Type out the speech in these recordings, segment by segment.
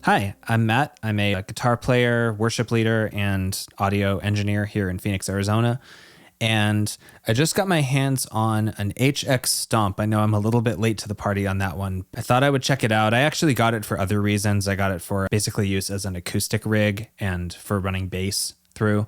Hi, I'm Matt. I'm a guitar player, worship leader, and audio engineer here in Phoenix, Arizona. And I just got my hands on an HX Stomp. I know I'm a little bit late to the party on that one. I thought I would check it out. I actually got it for other reasons. I got it for basically use as an acoustic rig and for running bass through.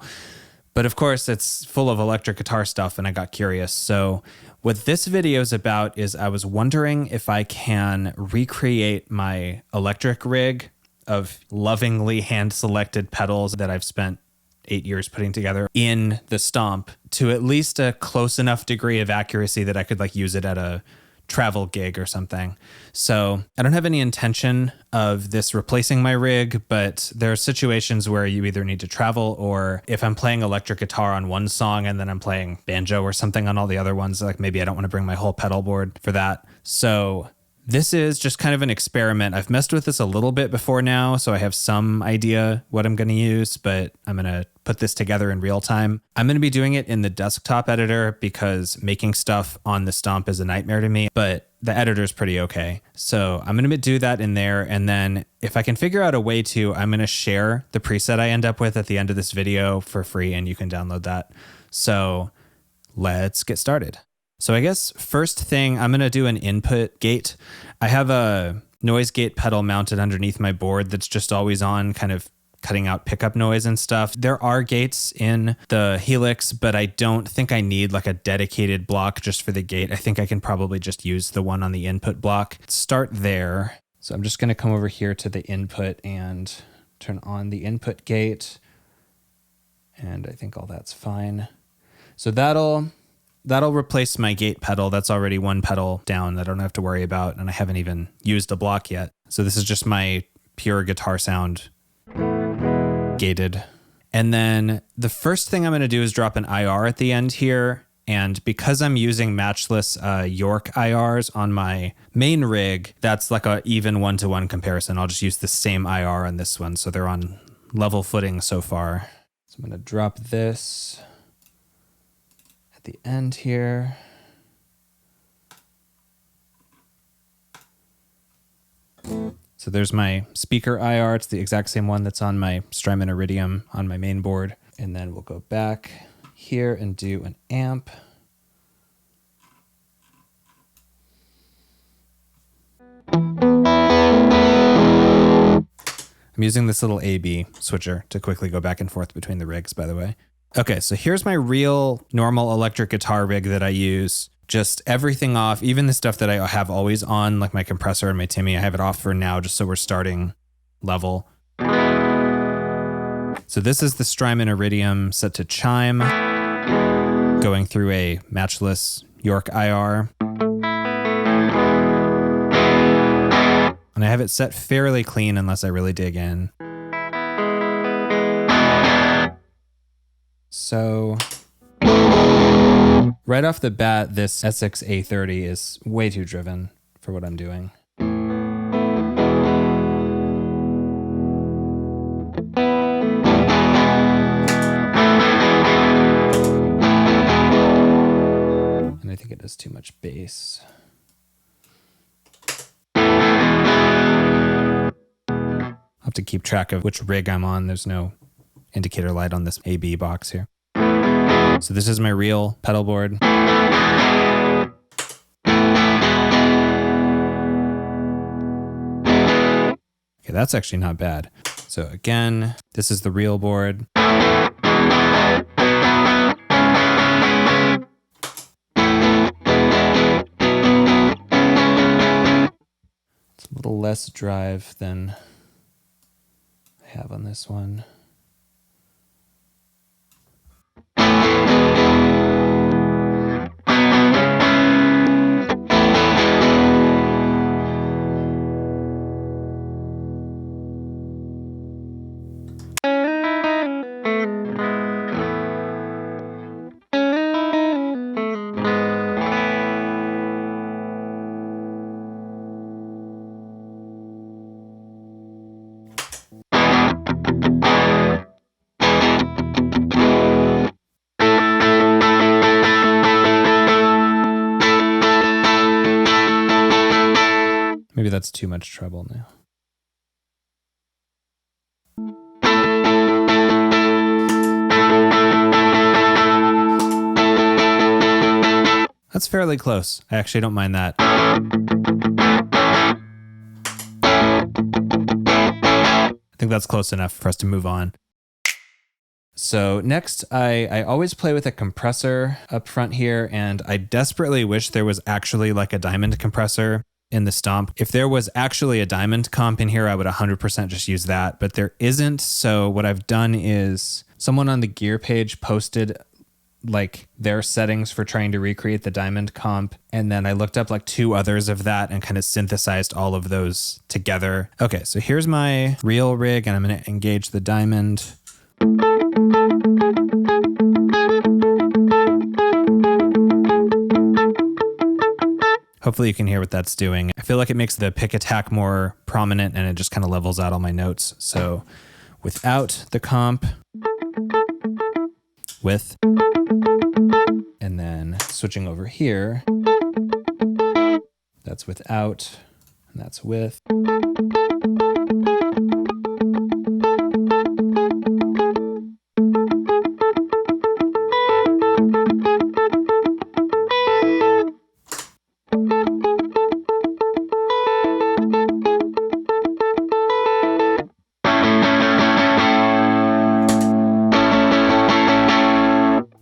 But of course, it's full of electric guitar stuff, and I got curious. So what this video is about is I was wondering if I can recreate my electric rig of lovingly hand-selected pedals that I've spent 8 years putting together in the Stomp to at least a close enough degree of accuracy that I could use it at a travel gig or something. So I don't have any intention of this replacing my rig, but there are situations where you either need to travel, or if I'm playing electric guitar on one song and then I'm playing banjo or something on all the other ones, maybe I don't want to bring my whole pedal board for that. So this is just kind of an experiment. I've messed with this a little bit before now, so I have some idea what I'm going to use, but I'm going to put this together in real time. I'm going to be doing it in the desktop editor because making stuff on the Stomp is a nightmare to me, but the editor's pretty okay. So I'm going to do that in there, and then if I can figure out a way to, I'm going to share the preset I end up with at the end of this video for free, and you can download that. So let's get started. So I guess first thing, I'm going to do an input gate. I have a noise gate pedal mounted underneath my board that's just always on, kind of cutting out pickup noise and stuff. There are gates in the Helix, but I don't think I need a dedicated block just for the gate. I think I can probably just use the one on the input block. Start there. So I'm just going to come over here to the input and turn on the input gate. And I think all that's fine. So that'll replace my gate pedal. That's already one pedal down that I don't have to worry about, and I haven't even used a block yet. So this is just my pure guitar sound gated. And then the first thing I'm going to do is drop an IR at the end here. And because I'm using matchless York IRs on my main rig, that's like a even one-to-one comparison. I'll just use the same IR on this one, so they're on level footing so far. So I'm going to drop this the end here. So there's my speaker IR. It's the exact same one that's on my Strymon Iridium on my main board. And then we'll go back here and do an amp. I'm using this little A/B switcher to quickly go back and forth between the rigs, by the way. Okay, so here's my real normal electric guitar rig that I use. Just everything off, even the stuff that I have always on, like my compressor and my Timmy, I have it off for now just so we're starting level. So this is the Strymon Iridium set to chime, going through a matchless York IR. And I have it set fairly clean unless I really dig in. So right off the bat, this HX A30 is way too driven for what I'm doing. And I think it does too much bass. I'll have to keep track of which rig I'm on. There's no indicator light on this A/B box here. So this is my real pedal board. Okay, that's actually not bad. So again, this is the real board. It's a little less drive than I have on this one. Maybe that's too much trouble now. That's fairly close. I actually don't mind that. I think that's close enough for us to move on. So next, I always play with a compressor up front here, and I desperately wish there was actually like a diamond compressor in the Stomp. If there was actually a diamond comp in here, I would 100% just use that, but there isn't. So what I've done is someone on the gear page posted like their settings for trying to recreate the diamond comp, and then I looked up like 2 others of that and kind of synthesized all of those together. Okay, so here's my real rig, and I'm going to engage the diamond. Hopefully you can hear what that's doing. I feel like it makes the pick attack more prominent, and it just kind of levels out all my notes. So without the comp, with, and then switching over here, that's without, and that's with.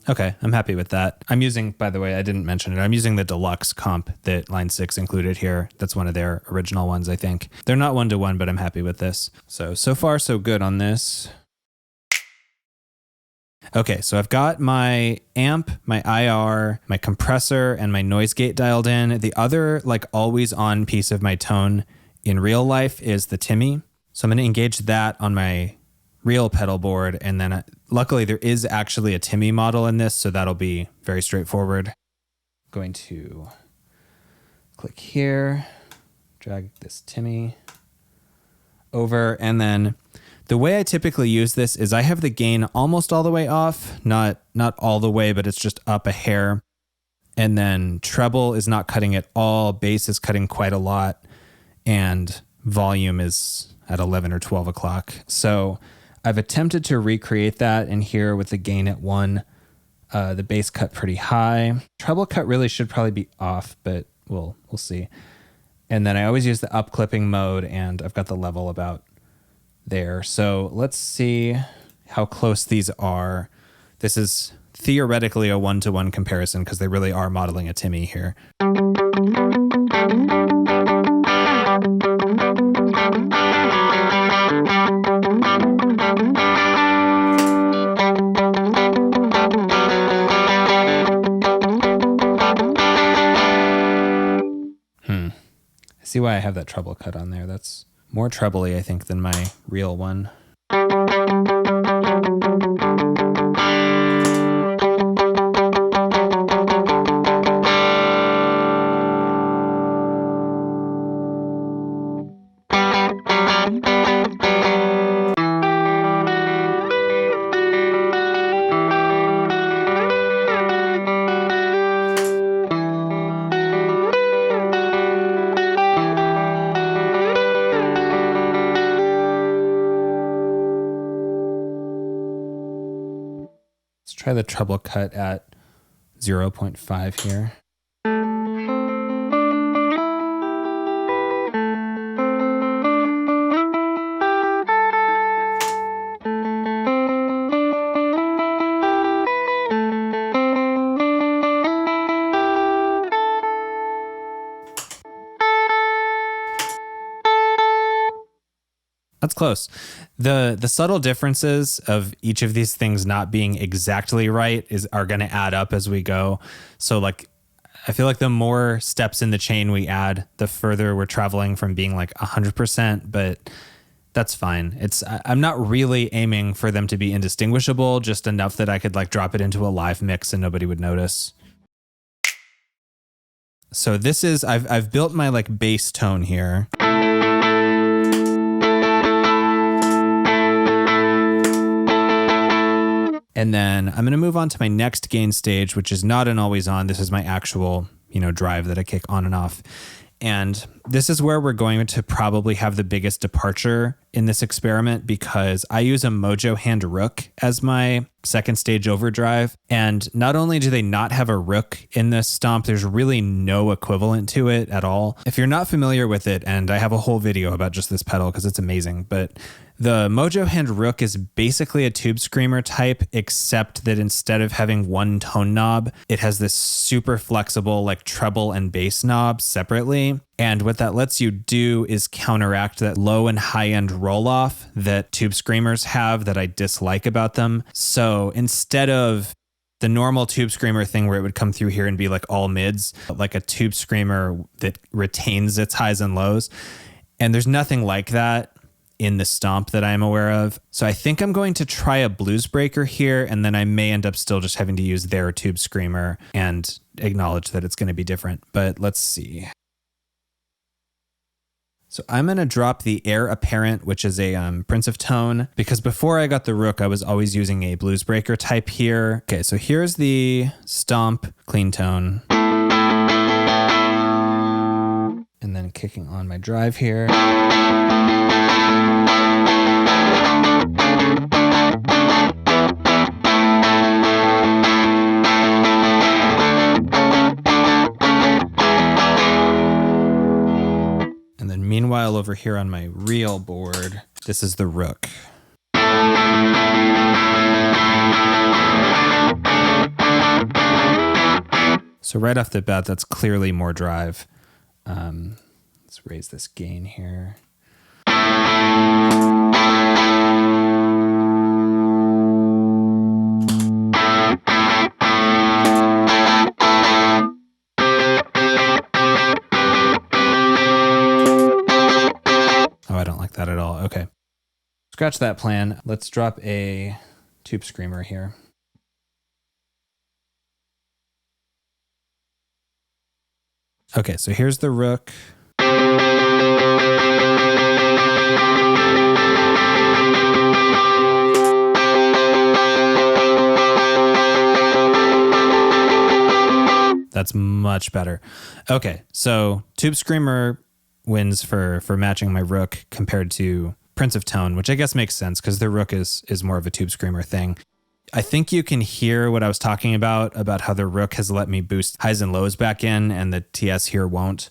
Okay, I'm happy with that. I'm using, by the way, I didn't mention it, I'm using the deluxe comp that Line 6 included here. That's one of their original ones, I think. They're not 1-to-1, but I'm happy with this. So far, so good on this. Okay, so I've got my amp, my IR, my compressor, and my noise gate dialed in. The other, like, always on piece of my tone in real life is the Timmy. So I'm going to engage that on my real pedal board, and then luckily there is actually a Timmy model in this, so that'll be very straightforward. I'm going to click here, drag this Timmy over, and then the way I typically use this is I have the gain almost all the way off, not all the way, but it's just up a hair. And then treble is not cutting at all, bass is cutting quite a lot, and volume is at 11 or 12 o'clock. So I've attempted to recreate that in here with the gain at 1, the bass cut pretty high. Treble cut really should probably be off, but we'll see. And then I always use the up clipping mode, and I've got the level about there. So let's see how close these are. This is theoretically a 1-to-1 comparison because they really are modeling a Timmy here. I see why I have that treble cut on there. That's more trebly, I think, than my real one. Let's try the treble cut at 0.5 here. That's close. The subtle differences of each of these things not being exactly right are going to add up as we go. So like, I feel like the more steps in the chain we add, the further we're traveling from being like 100%, but that's fine. I'm not really aiming for them to be indistinguishable, just enough that I could like drop it into a live mix and nobody would notice. So this is, I've built my like bass tone here. And then I'm going to move on to my next gain stage, which is not an always on. This is my actual, drive that I kick on and off. And this is where we're going to probably have the biggest departure in this experiment, because I use a Mojo Hand Rook as my second stage overdrive. And not only do they not have a Rook in this stomp, there's really no equivalent to it at all. If you're not familiar with it, and I have a whole video about just this pedal because it's amazing, but the Mojo Hand Rook is basically a tube screamer type, except that instead of having one tone knob, it has this super flexible like treble and bass knob separately. And what that lets you do is counteract that low and high end roll off that tube screamers have that I dislike about them. So instead of the normal tube screamer thing where it would come through here and be like all mids, like a tube screamer that retains its highs and lows. And there's nothing like that in the stomp that I'm aware of. So I think I'm going to try a blues breaker here, and then I may end up still just having to use their tube screamer and acknowledge that it's going to be different. But let's see. So I'm going to drop the Air Apparent, which is a Prince of Tone, because before I got the Rook, I was always using a blues breaker type here. Okay, so here's the stomp clean tone. And then kicking on my drive here. And then meanwhile over here on my real board, this is the Rook. So right off the bat, that's clearly more drive. Let's raise this gain here. Oh, I don't like that at all. Okay. Scratch that plan. Let's drop a tube screamer here. Okay, so here's the Rook. That's much better. Okay, so Tube Screamer wins for matching my Rook compared to Prince of Tone, which I guess makes sense because the Rook is more of a Tube Screamer thing. I think you can hear what I was talking about how the Rook has let me boost highs and lows back in and the TS here won't.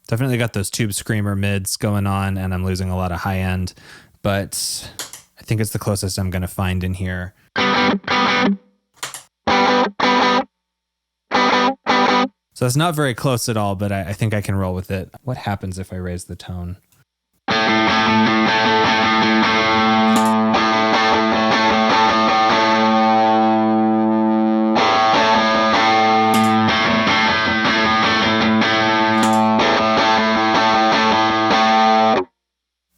Definitely got those Tube Screamer mids going on, and I'm losing a lot of high end, but I think it's the closest I'm going to find in here. So it's not very close at all, but I think I can roll with it. What happens if I raise the tone?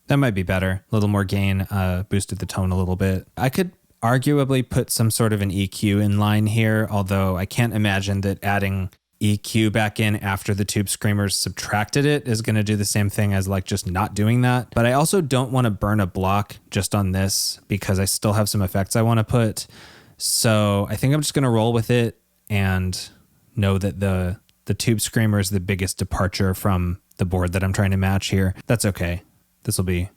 That might be better. A little more gain, boosted the tone a little bit. I could arguably put some sort of an EQ in line here, although I can't imagine that adding EQ back in after the Tube Screamers subtracted it is going to do the same thing as like just not doing that. But I also don't want to burn a block just on this because I still have some effects I want to put. So I think I'm just going to roll with it and know that the Tube Screamer is the biggest departure from the board that I'm trying to match here. That's okay. This will be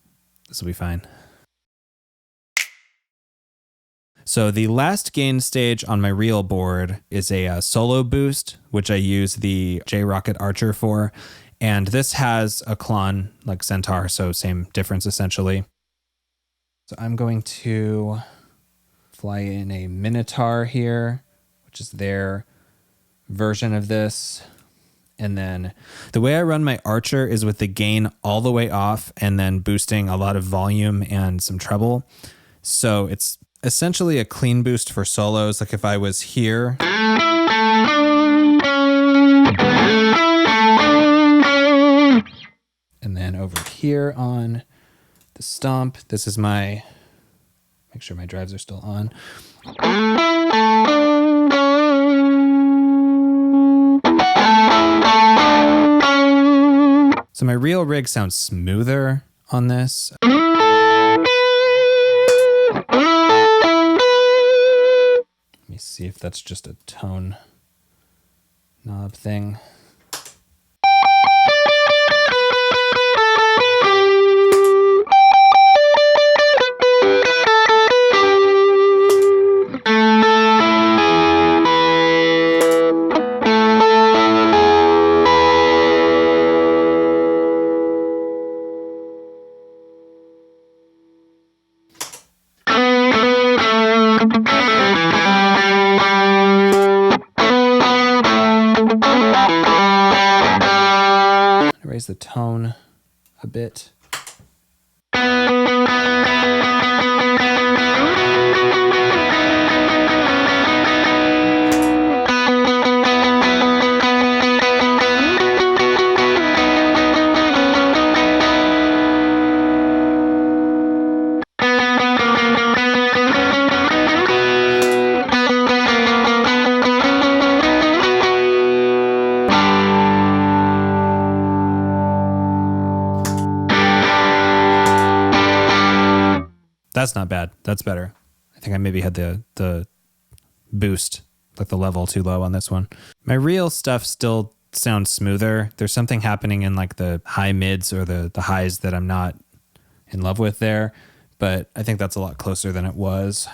fine. So the last gain stage on my real board is a solo boost, which I use the J-Rocket Archer for. And this has a clon like Centaur, so same difference essentially. So I'm going to fly in a Minotaur here, which is their version of this. And then the way I run my Archer is with the gain all the way off and then boosting a lot of volume and some treble. So it's essentially a clean boost for solos. Like if I was here. And then over here on the stomp, this is my, make sure my drives are still on. So my real rig sounds smoother on this. Let me see if that's just a tone knob thing. Raise the tone a bit. That's not bad. That's better. I think I maybe had the boost, like the level too low on this one. My real stuff still sounds smoother. There's something happening in like the high mids or the highs that I'm not in love with there, but I think that's a lot closer than it was.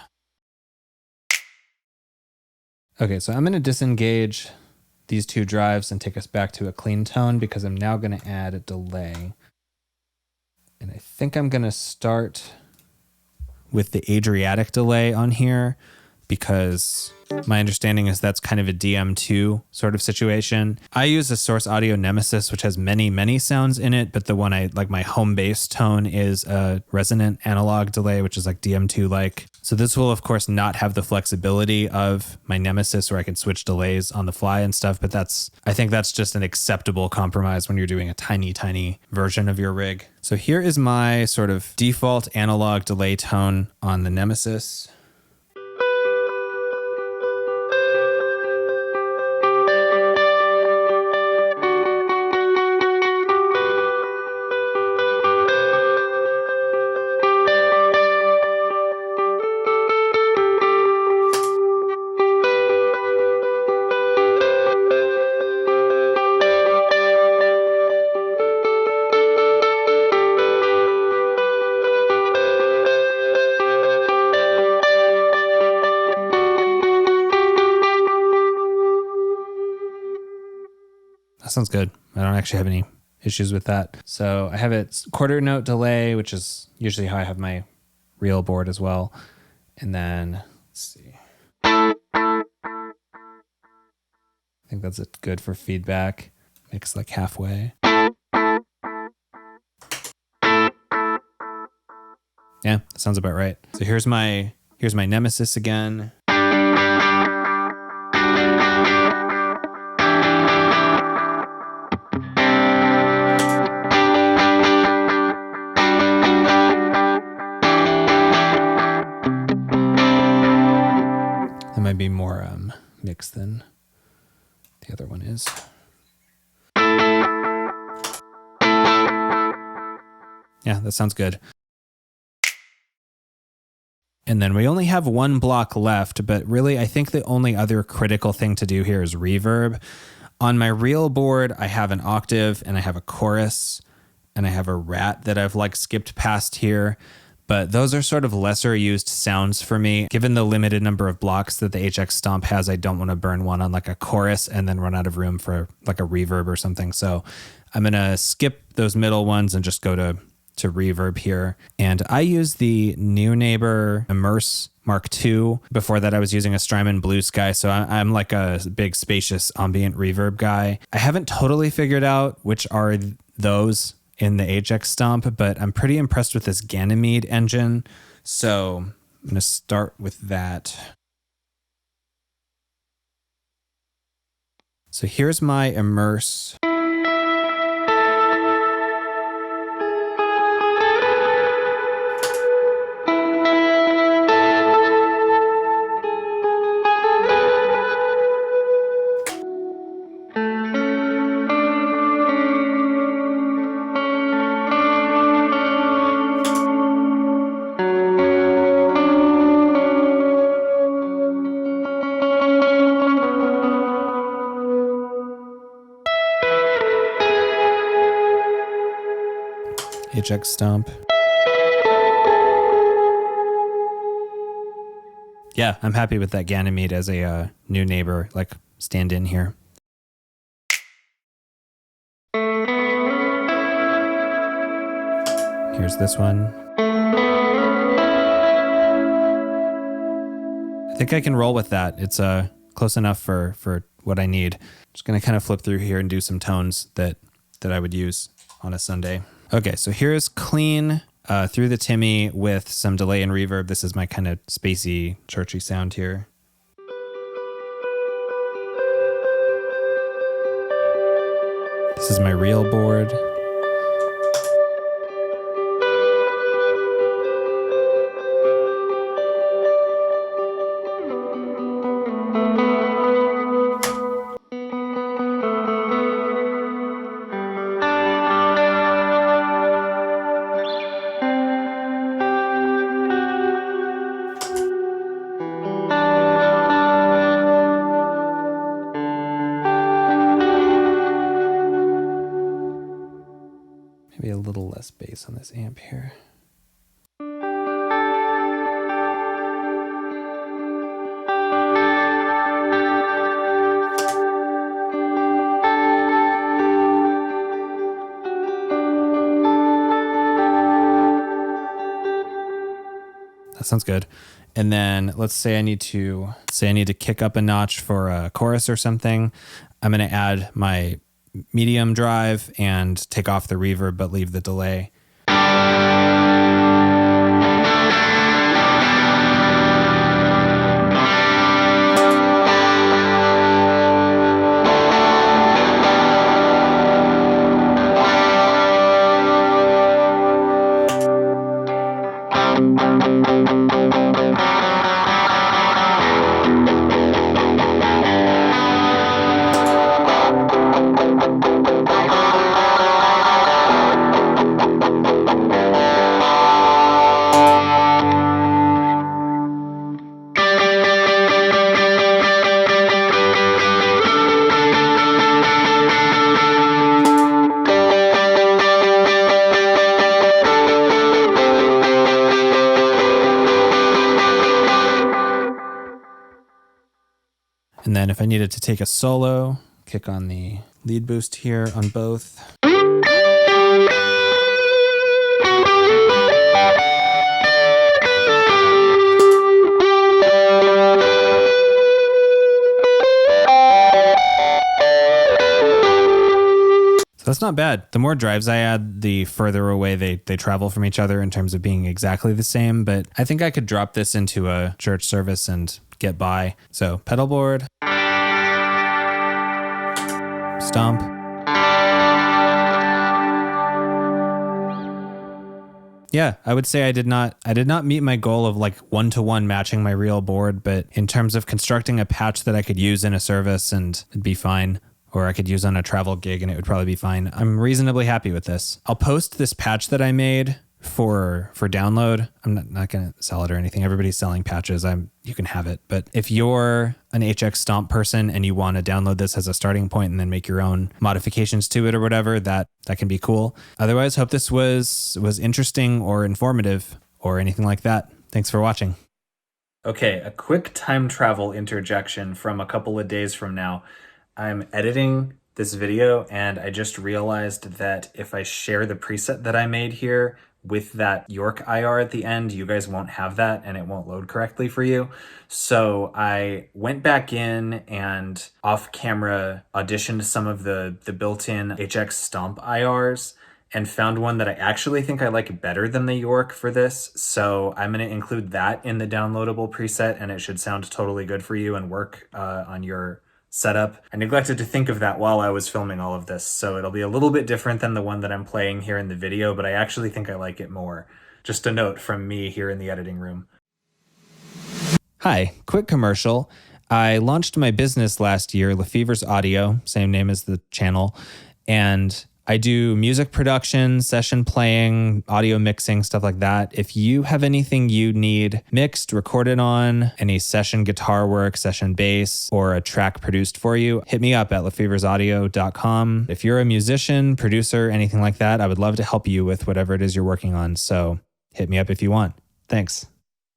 Okay, so I'm going to disengage these two drives and take us back to a clean tone because I'm now going to add a delay. And I think I'm going to start with the Adriatic delay on here because my understanding is that's kind of a DM2 sort of situation. I use a Source Audio Nemesis, which has many, many sounds in it, but the one I like, my home bass tone is a resonant analog delay, which is like DM2-like. So this will, of course, not have the flexibility of my Nemesis where I can switch delays on the fly and stuff, but I think that's just an acceptable compromise when you're doing a tiny, tiny version of your rig. So here is my sort of default analog delay tone on the Nemesis. That sounds good. I don't actually have any issues with that. So I have it quarter note delay, which is usually how I have my real board as well. And then let's see. I think that's good for feedback. Mix like halfway. Yeah, that sounds about right. So here's my Nemesis again. Might be more mixed than the other one is. Yeah, that sounds good. And then we only have one block left, but really I think the only other critical thing to do here is reverb. On my real board, I have an octave and I have a chorus and I have a rat that I've like skipped past here. But those are sort of lesser used sounds for me. Given the limited number of blocks that the HX Stomp has, I don't want to burn one on like a chorus and then run out of room for like a reverb or something. So I'm going to skip those middle ones and just go to reverb here. And I use the New Neighbor Immerse Mark II. Before that, I was using a Strymon Blue Sky. So I'm like a big spacious ambient reverb guy. I haven't totally figured out which are those in the HX Stomp, but I'm pretty impressed with this Ganymede engine. So I'm going to start with that. So here's my Immerse. HX Stomp. Yeah, I'm happy with that Ganymede as a new neighbor, like stand-in here. Here's this one. I think I can roll with that. It's close enough for what I need. Just gonna kind of flip through here and do some tones that I would use on a Sunday. Okay, so here's clean through the Timmy with some delay and reverb. This is my kind of spacey, churchy sound here. This is my real board. Maybe a little less bass on this amp here. That sounds good. And then let's say I need to kick up a notch for a chorus or something. I'm going to add my medium drive and take off the reverb, but leave the delay. And then if I needed to take a solo, kick on the lead boost here on both. So that's not bad. The more drives I add, the further away they travel from each other in terms of being exactly the same. But I think I could drop this into a church service and get by. So pedalboard, stomp. Yeah, I would say I did not meet my goal of like one-to-one matching my real board, but in terms of constructing a patch that I could use in a service and it'd be fine, or I could use on a travel gig and it would probably be fine. I'm reasonably happy with this. I'll post this patch that I made for download. I'm not going to sell it or anything. Everybody's selling patches. You can have it. But if you're an HX Stomp person and you want to download this as a starting point and then make your own modifications to it or whatever, that can be cool. Otherwise, hope this was interesting or informative or anything like that. Thanks for watching. Okay, a quick time travel interjection from a couple of days from now. I'm editing this video and I just realized that if I share the preset that I made here with that York IR at the end, you guys won't have that and it won't load correctly for you. So I went back in and off camera auditioned some of the built-in HX Stomp IRs and found one that I actually think I like better than the York for this. So I'm going to include that in the downloadable preset and it should sound totally good for you and work on your setup. I neglected to think of that while I was filming all of this, so it'll be a little bit different than the one that I'm playing here in the video, but I actually think I like it more. Just a note from me here in the editing room. Hi, quick commercial. I launched my business last year, LeFevers Audio, same name as the channel, and I do music production, session playing, audio mixing, stuff like that. If you have anything you need mixed, recorded on, any session guitar work, session bass, or a track produced for you, hit me up at lefeversaudio.com. If you're a musician, producer, anything like that, I would love to help you with whatever it is you're working on. So hit me up if you want. Thanks.